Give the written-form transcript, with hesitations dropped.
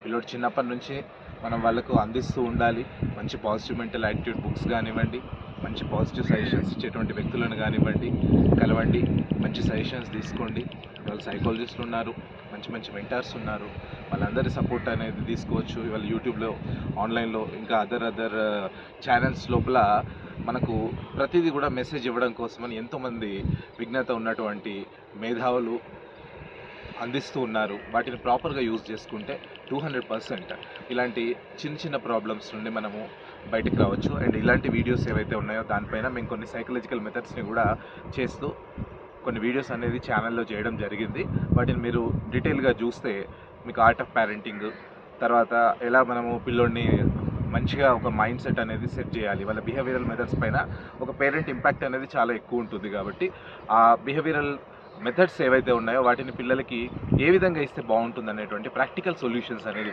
పిల్లోడు చిన్నప్పటి నుంచి మనం వాళ్ళకు అందిస్తూ ఉండాలి. మంచి పాజిటివ్ మెంటల్ యాటిట్యూడ్ బుక్స్ కానివ్వండి, మంచి పాజిటివ్ సజెషన్స్ ఇచ్చేటువంటి వ్యక్తులను కానివ్వండి కలవండి, మంచి సజెషన్స్ తీసుకోండి. ఇవాళ సైకాలజిస్టులు ఉన్నారు, మంచి మంచి మెంటర్స్ ఉన్నారు, వాళ్ళందరి సపోర్ట్ అనేది తీసుకోవచ్చు. ఇవాళ యూట్యూబ్లో, ఆన్లైన్లో, ఇంకా అదర్ ఛానల్స్ లోపల మనకు ప్రతిదీ కూడా మెసేజ్ ఇవ్వడం కోసమని ఎంతోమంది విజ్ఞత ఉన్నటువంటి మేధావులు అందిస్తూ ఉన్నారు. వాటిని ప్రాపర్గా యూజ్ చేసుకుంటే 200% ఇలాంటి చిన్న చిన్న ప్రాబ్లమ్స్ నుండి మనము బయటకు రావచ్చు. అండ్ ఇలాంటి వీడియోస్ ఏవైతే ఉన్నాయో దానిపైన మేము కొన్ని సైకలాజికల్ మెథడ్స్ని కూడా చేస్తూ కొన్ని వీడియోస్ అనేది ఛానల్లో చేయడం జరిగింది. వాటిని మీరు డీటెయిల్గా చూస్తే మీకు ఆర్ట్ ఆఫ్ పేరెంటింగ్, తర్వాత ఎలా మనము పిల్లోడిని మంచిగా ఒక మైండ్ సెట్ అనేది సెట్ చేయాలి, వాళ్ళ బిహేవియరల్ మెథడ్స్ పైన ఒక పేరెంట్ ఇంపాక్ట్ అనేది చాలా ఎక్కువ ఉంటుంది. కాబట్టి ఆ బిహేవియరల్ మెథడ్స్ ఏవైతే ఉన్నాయో వాటిని పిల్లలకి ఏ విధంగా ఇస్తే బాగుంటుంది అనేటువంటి ప్రాక్టికల్ సొల్యూషన్స్ అనేది